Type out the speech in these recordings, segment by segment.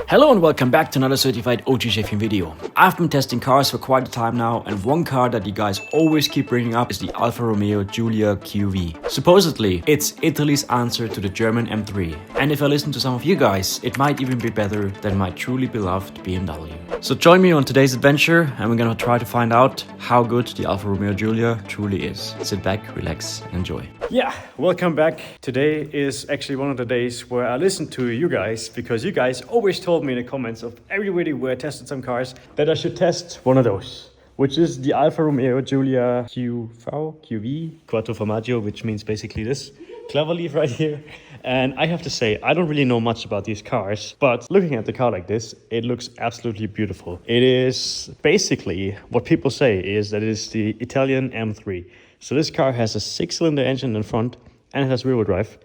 Hello and welcome back to another certified OG Schaefchen video. I've been testing cars for quite a time now, and one car that you guys always keep bringing up is the Alfa Romeo Giulia QV. Supposedly, it's Italy's answer to the German M3. And if I listen to some of you guys, it might even be better than my truly beloved BMW. So join me on today's adventure and we're gonna try to find out how good the Alfa Romeo Giulia truly is. Sit back, relax, and enjoy. Yeah, welcome back. Today is actually one of the days where I listen to you guys, because you guys always told me in the comments of every video where I tested some cars that I should test one of those, which is the Alfa Romeo Giulia QV, Quattro Formaggio, which means basically this clever leaf right here. And I have to say, I don't really know much about these cars, but looking at the car like this, it looks absolutely beautiful. It is basically what people say is that it is the Italian M3. So this car has a 6-cylinder engine in front and it has rear-wheel drive,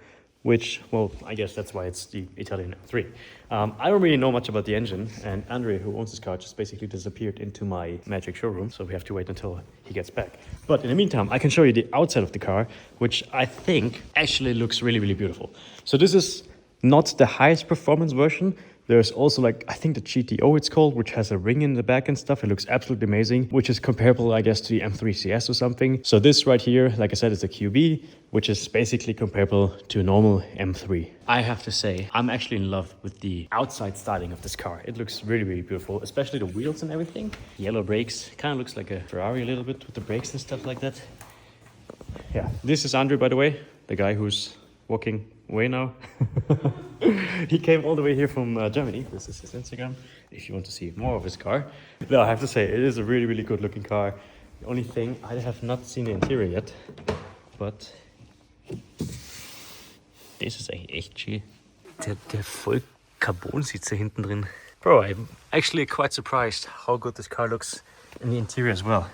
which, well, I guess that's why it's the Italian M3. I don't really know much about the engine, and Andre, who owns this car, just basically disappeared into my magic showroom, so we have to wait until he gets back. But in the meantime, I can show you the outside of the car, which I think actually looks really, really beautiful. So this is not the highest performance version. There's also, like, I think the GTO it's called, which has a ring in the back and stuff. It looks absolutely amazing, which is comparable, I guess, to the M3 CS or something. So this right here, like I said, is a QB, which is basically comparable to a normal M3. I have to say, I'm actually in love with the outside styling of this car. It looks really, really beautiful, especially the wheels and everything. Yellow brakes, kind of looks like a Ferrari a little bit with the brakes and stuff like that. Yeah, this is Andre, by the way, the guy who's walking away now. He came all the way here from Germany. This is his Instagram, if you want to see more of his car. No, I have to say, it is a really, really good looking car. The only thing, I have not seen the interior yet, but das ist eigentlich echt schön. Der voll Carbon-Sitz da hinten drin. Bro, I'm actually quite surprised how good this car looks in the interior as well.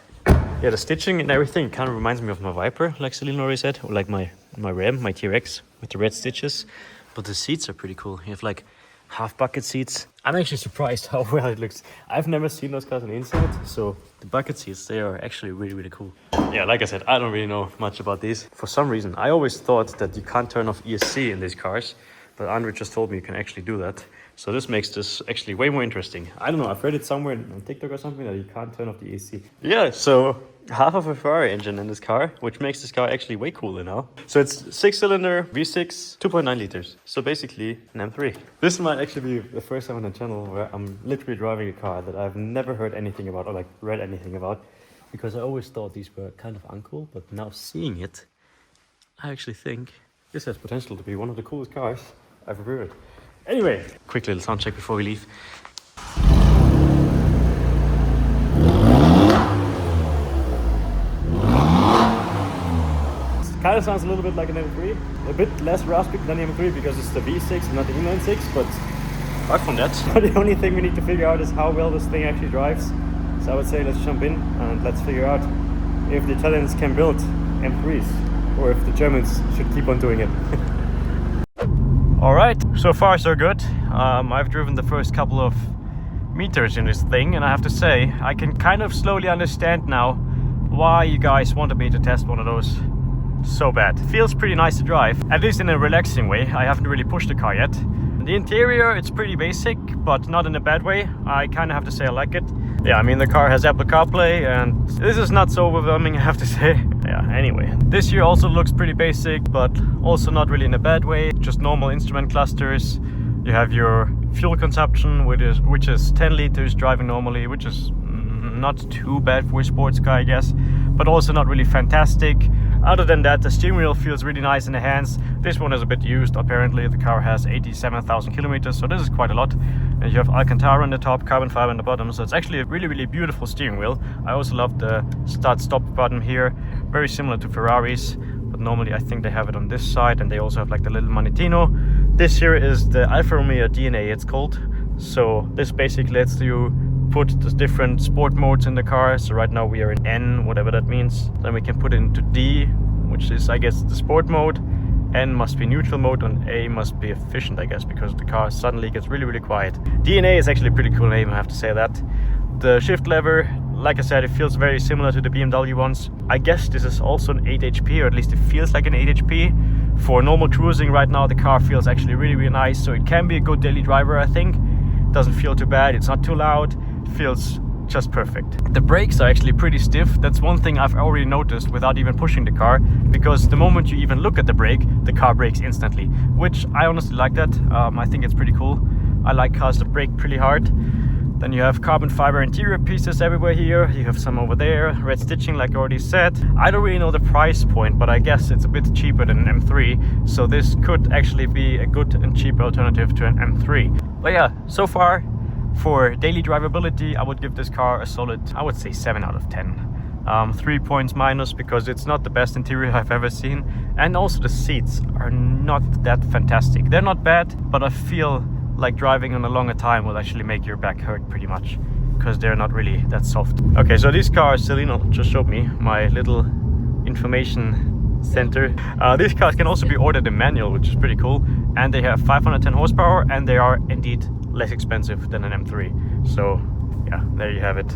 Yeah, the stitching and everything kind of reminds me of my Viper, like Celine already said, or like my Ram, my TRX with the red stitches. But the seats are pretty cool. You have like half bucket seats. I'm actually surprised how well it looks. I've never seen those cars on the inside, so the bucket seats, they are actually really, really cool. Yeah, like I said, I don't really know much about these. For some reason, I always thought that you can't turn off ESC in these cars, but Andre just told me you can actually do that. So this makes this actually way more interesting. I don't know, I've read it somewhere on TikTok or something that you can't turn off the AC. Yeah, so half of a Ferrari engine in this car, which makes this car actually way cooler now. So it's 6-cylinder V6, 2.9 liters. So basically an M3. This might actually be the first time on the channel where I'm literally driving a car that I've never heard anything about or like read anything about, because I always thought these were kind of uncool, but now seeing it, I actually think this has potential to be one of the coolest cars I've ever heard. Anyway, quick little sound check before we leave. It kind of sounds a little bit like an M3, a bit less raspy than the M3 because it's the V6 and not the inline 6, but apart from that, the only thing we need to figure out is how well this thing actually drives. So I would say let's jump in and let's figure out if the Italians can build M3s or if the Germans should keep on doing it. Alright, so far so good. I've driven the first couple of meters in this thing, and I have to say, I can kind of slowly understand now why you guys wanted me to test one of those so bad. It feels pretty nice to drive, at least in a relaxing way. I haven't really pushed the car yet. The interior, it's pretty basic, but not in a bad way. I kind of have to say I like it. Yeah, I mean, the car has Apple CarPlay, and this is not so overwhelming, I have to say. Yeah, anyway. This here also looks pretty basic, but also not really in a bad way. Just normal instrument clusters. You have your fuel consumption, which is 10 liters driving normally, which is not too bad for a sports car, I guess, but also not really fantastic. Other than that, the steering wheel feels really nice in the hands. This one is a bit used, apparently. The car has 87,000 kilometers, so this is quite a lot. And you have Alcantara on the top, carbon fiber on the bottom, so it's actually a really, really beautiful steering wheel. I also love the start-stop button here, very similar to Ferraris, but normally I think they have it on this side, and they also have like the little manettino. This here is the Alfa Romeo DNA, it's called. So this basically lets you put the different sport modes in the car. So right now we are in N, whatever that means. Then we can put it into D, which is, I guess, the sport mode. N must be neutral mode, and A must be efficient, I guess, because the car suddenly gets really, really quiet. DNA is actually a pretty cool name, I have to say that. The shift lever, like I said, it feels very similar to the BMW ones. I guess this is also an 8 HP, or at least it feels like an 8 HP. For normal cruising right now, the car feels actually really, really nice, so it can be a good daily driver, I think. Doesn't feel too bad, it's not too loud, it feels just perfect. The brakes are actually pretty stiff. That's one thing I've already noticed without even pushing the car, because the moment you even look at the brake, the car brakes instantly, which I honestly like that. I think it's pretty cool. I like cars that brake pretty hard. Then you have carbon fiber interior pieces everywhere here. You have some over there, red stitching like I already said. I don't really know the price point, but I guess it's a bit cheaper than an M3, so this could actually be a good and cheap alternative to an M3. But yeah, so far for daily drivability, I would give this car a solid, I would say 7 out of 10. 3 points minus because it's not the best interior I've ever seen, and also the seats are not that fantastic. They're not bad, but I feel like driving on a longer time will actually make your back hurt pretty much, because they're not really that soft. Okay, so these cars, Selena just showed me my little information center. These cars can also be ordered in manual, which is pretty cool, and they have 510 horsepower, and they are indeed less expensive than an M3. So yeah, there you have it.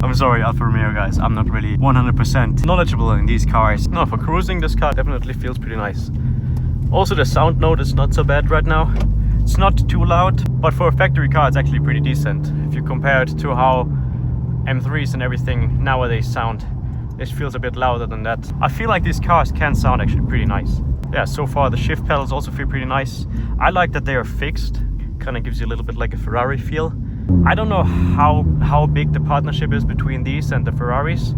I'm sorry, Alfa Romeo guys, I'm not really 100% knowledgeable in these cars. No, for cruising, this car definitely feels pretty nice. Also, the sound note is not so bad right now. It's not too loud, but for a factory car, it's actually pretty decent. If you compare it to how M3s and everything nowadays sound, this feels a bit louder than that. I feel like these cars can sound actually pretty nice. Yeah, so far the shift pedals also feel pretty nice. I like that they are fixed. Kind of gives you a little bit like a Ferrari feel. I don't know how big the partnership is between these and the Ferraris,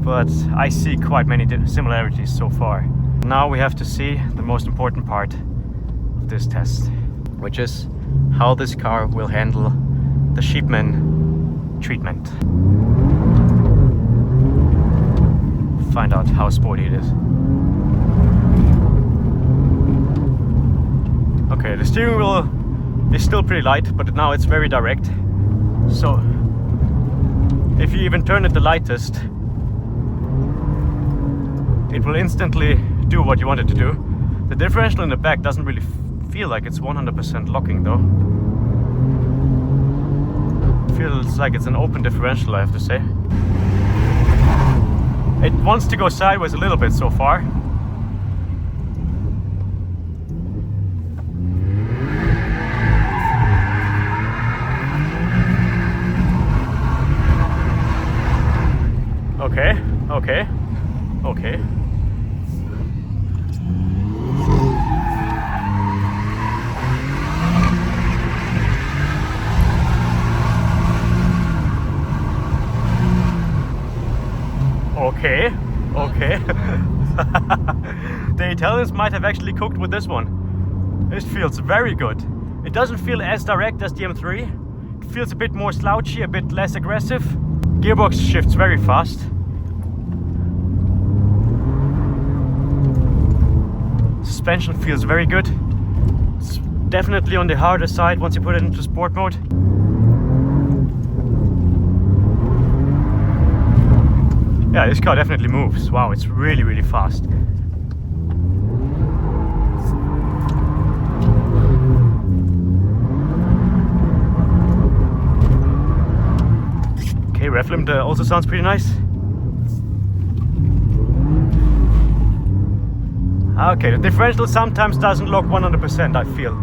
but I see quite many similarities so far. Now we have to see the most important part of this test, which is how this car will handle the sheepman treatment. Find out how sporty it is. Okay, the steering wheel is still pretty light, but now it's very direct. So if you even turn it the lightest, it will instantly do what you want it to do. The differential in the back doesn't really feel like it's 100% locking though. Feels like it's an open differential, I have to say. It wants to go sideways a little bit so far. Okay. Okay. The Italians might have actually cooked with this one. This feels very good. It doesn't feel as direct as the M3. It feels a bit more slouchy, a bit less aggressive. Gearbox shifts very fast. Suspension feels very good. It's definitely on the harder side once you put it into sport mode. Yeah, this car definitely moves. Wow, it's really, really fast. Okay, ref limit also sounds pretty nice. Okay, the differential sometimes doesn't lock 100%, I feel.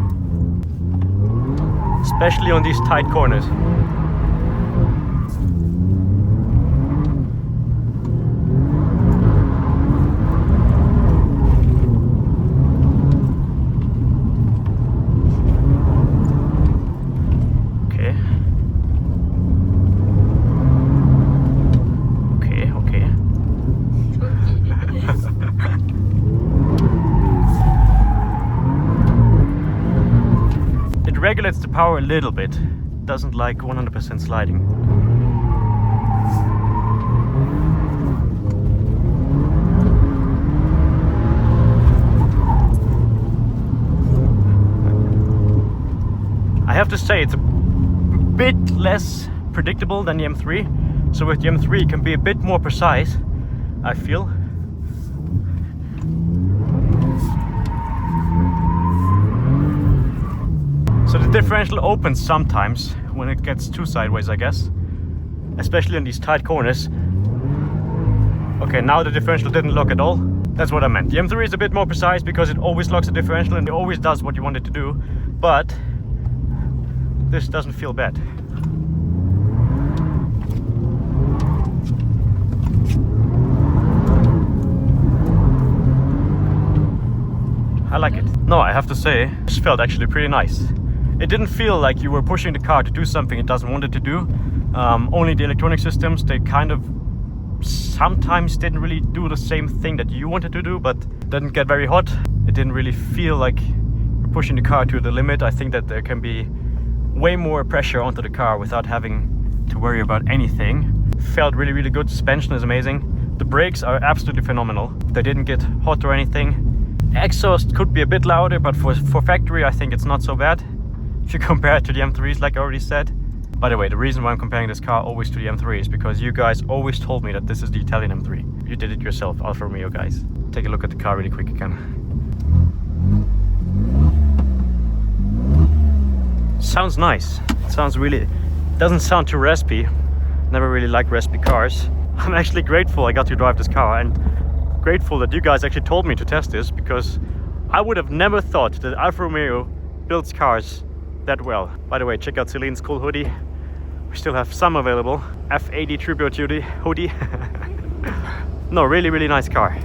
Especially on these tight corners. Regulates the power a little bit, doesn't like 100% sliding. I have to say it's a bit less predictable than the M3, so with the M3 it can be a bit more precise, I feel. So the differential opens sometimes when it gets too sideways, I guess. Especially in these tight corners. Okay, now the differential didn't lock at all. That's what I meant. The M3 is a bit more precise because it always locks the differential and it always does what you want it to do. But this doesn't feel bad. I like it. No, I have to say, this felt actually pretty nice. It didn't feel like you were pushing the car to do something it doesn't want it to do. Only the electronic systems, they kind of sometimes didn't really do the same thing that you wanted to do, but didn't get very hot. It didn't really feel like you're pushing the car to the limit. I think that there can be way more pressure onto the car without having to worry about anything. Felt really, really good. Suspension is amazing. The brakes are absolutely phenomenal. They didn't get hot or anything. Exhaust could be a bit louder, but for factory I think it's not so bad if you compare it to the M3s, like I already said. By the way, the reason why I'm comparing this car always to the M3 is because you guys always told me that this is the Italian M3. You did it yourself, Alfa Romeo guys. Take a look at the car really quick again. Sounds nice. It sounds really, doesn't sound too raspy. Never really liked raspy cars. I'm actually grateful I got to drive this car, and grateful that you guys actually told me to test this, because I would have never thought that Alfa Romeo builds cars that well. By the way, check out Celine's cool hoodie. We still have some available. F80 tribute hoodie. No, really, really nice car.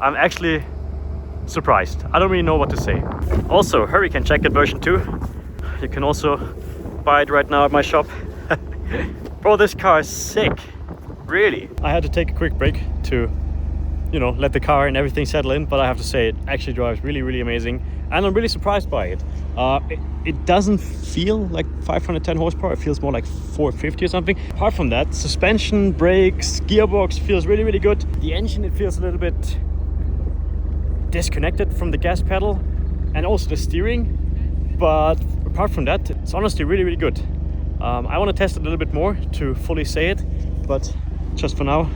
I'm actually surprised. I don't really know what to say. Also, Hurricane Jacket version 2. You can also buy it right now at my shop. Bro, this car is sick. Really. I had to take a quick break to, you know, let the car and everything settle in, but I have to say it actually drives really, really amazing, and I'm really surprised by it. It doesn't feel like 510 horsepower, it feels more like 450 or something. Apart from that, suspension, brakes, gearbox feels really, really good. The engine, it feels a little bit disconnected from the gas pedal, and also the steering, but apart from that, it's honestly really, really good. I want to test it a little bit more to fully say it, but just for now,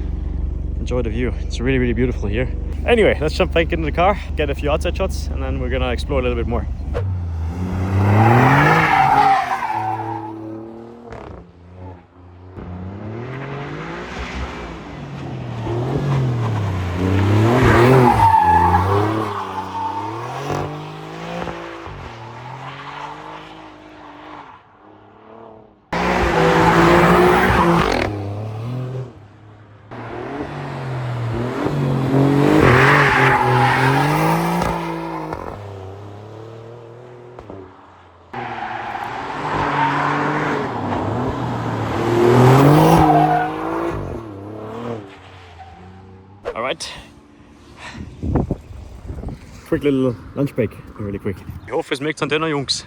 enjoy the view. It's really, really beautiful here. Anyway, let's jump back into the car, get a few outside shots, and then we're gonna explore a little bit more. Alright. Quick little lunch break, really quick. Ich hoffe, es schmeckt an den Jungs.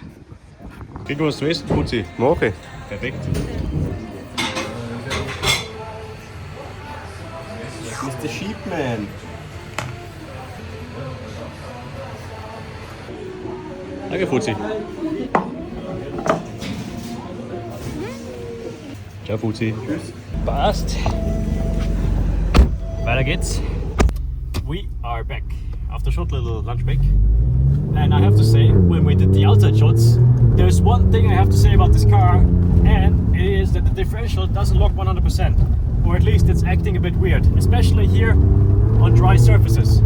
Kriegen wir was zum Essen, Fuzzi? Morgen. Perfekt. Mr. Sheepman. Danke, Fuzzi. Ciao, Fuzzi. Tschüss. Passt. Weiter geht's. We are back after a short little lunch break, and I have to say, when we did the outside shots, there's one thing I have to say about this car, and it is that the differential doesn't lock 100%, or at least it's acting a bit weird, especially here on dry surfaces.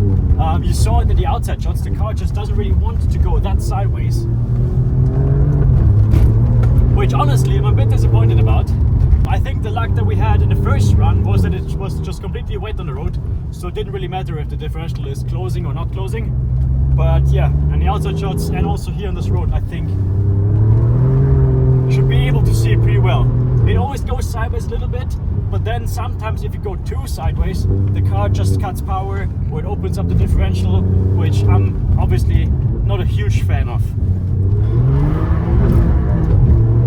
You saw it in the outside shots, the car just doesn't really want to go that sideways, which honestly I'm a bit disappointed about. I think the luck that we had in the first run was that it was just completely wet on the road, so it didn't really matter if the differential is closing or not closing. But yeah, and the outside shots and also here on this road, I think you should be able to see it pretty well. It always goes sideways a little bit, but then sometimes if you go too sideways, the car just cuts power or it opens up the differential, which I'm obviously not a huge fan of.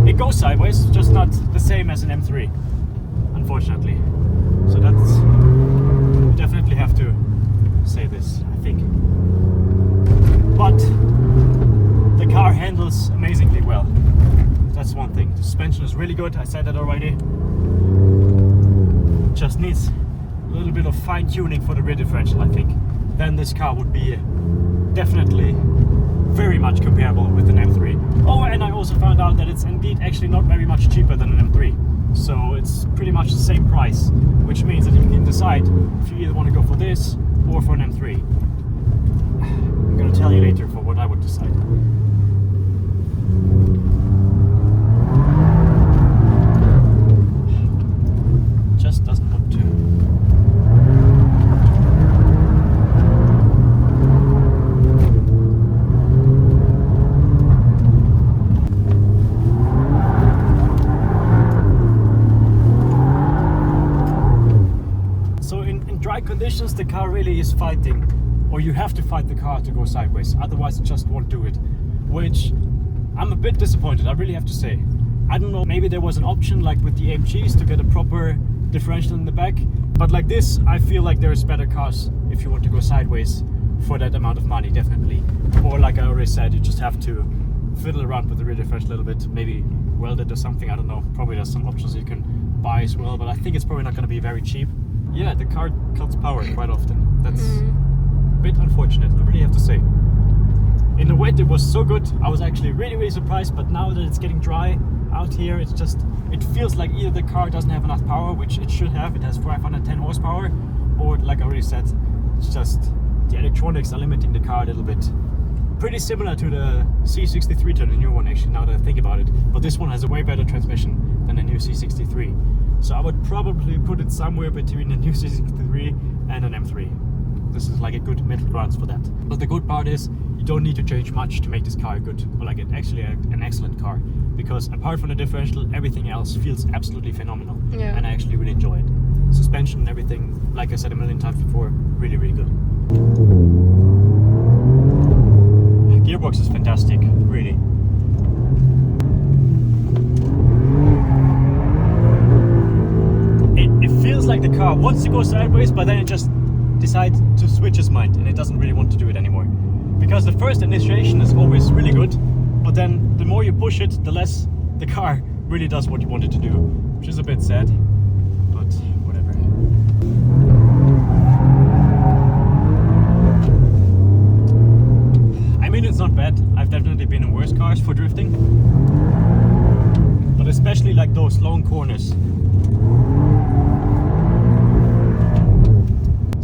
It goes sideways, just not the same as an M3, unfortunately. So that's, we definitely have to say this, I think. But the car handles amazingly well. That's one thing. The suspension is really good, I said that already. Just needs a little bit of fine tuning for the rear differential, I think. Then this car would be definitely very much comparable with an M3. Oh, and I also found out that it's indeed actually not very much cheaper than an M3. So it's pretty much the same price, which means that you can decide if you either want to go for this or for an M3. I'm gonna tell you later for what I would decide. conditions the car really is fighting, or you have to fight the car to go sideways, otherwise it just won't do it, which I'm a bit disappointed, I really have to say. I don't know, maybe there was an option like with the AMGs to get a proper differential in the back, but like this I feel like there's better cars if you want to go sideways for that amount of money, definitely. Or like I already said, you just have to fiddle around with the rear differential a little bit, maybe weld it or something, I don't know. Probably there's some options you can buy as well, but I think it's probably not going to be very cheap. Yeah, the car cuts power quite often. That's a bit unfortunate, I really have to say. In the wet it was so good, I was actually really surprised, but now that it's getting dry out here, it's just, it feels like either the car doesn't have enough power, which it should have, it has 510 horsepower, or like I already said, it's just the electronics are limiting the car a little bit. Pretty similar to the C63, to the new one actually, now that I think about it, but this one has a way better transmission than the new C63. So I would probably put it somewhere between the new C63 and an M3. This is like a good middle ground for that. But the good part is you don't need to change much to make this car good, or like actually an excellent car, because apart from the differential, everything else feels absolutely phenomenal. Yeah. And I actually really enjoy it. Suspension and everything, like I said a million times before, really good. Gearbox is fantastic, really. It feels like the car wants to go sideways, but then it just decides to switch its mind and it doesn't really want to do it anymore. Because the first initiation is always really good, but then the more you push it, the less the car really does what you want it to do, which is a bit sad, but whatever. I mean, it's not bad. I've definitely been in worse cars for drifting, but especially like those long corners.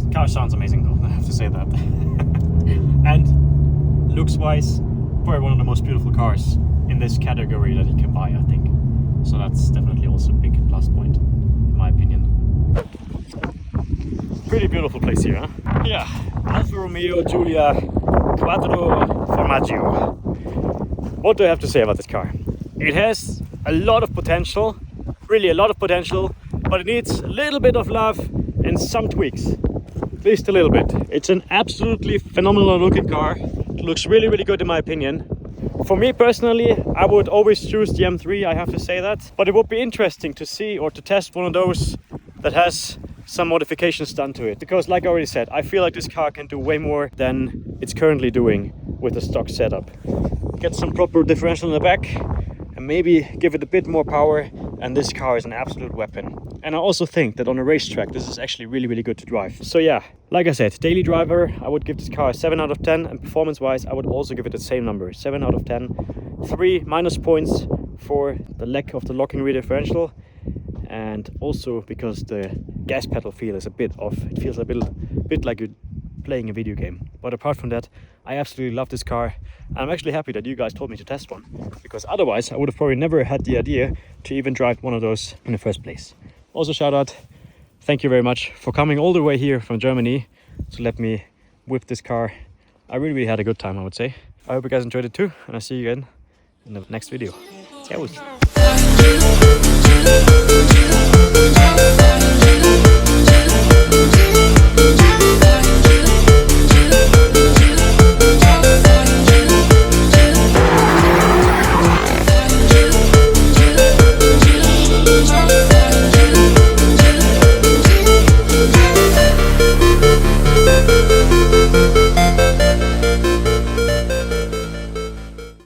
The car sounds amazing though, I have to say that. And looks wise, probably one of the most beautiful cars in this category that you can buy, I think. So that's definitely also a big plus point, in my opinion. Pretty beautiful place here, huh? Yeah, Alfa Romeo Giulia Quattro Formaggio. What do I have to say about this car? It has a lot of potential, really a lot of potential, but it needs a little bit of love and some tweaks, at least a little bit. It's an absolutely phenomenal looking car. It looks really good in my opinion. For me personally, I would always choose the M3, I have to say that, but it would be interesting to see or to test one of those that has some modifications done to it, because like I already said, I feel like this car can do way more than it's currently doing with the stock setup. Get some proper differential in the back and maybe give it a bit more power, and this car is an absolute weapon. And I also think that on a racetrack this is actually really good to drive. So yeah, like I said, daily driver, I would give this car a 7 out of 10, and performance wise I would also give it the same number, 7 out of 10. 3 minus points for the lack of the locking rear differential, and also because the gas pedal feel is a bit off. It feels a bit like you're playing a video game. But apart from that, I absolutely love this car. I'm actually happy that you guys told me to test one, because otherwise I would have probably never had the idea to even drive one of those in the first place. Also shout out, thank you very much for coming all the way here from Germany to let me whip this car. I really had a good time, I would say. I hope you guys enjoyed it too, and I'll see you again in the next video. Servus.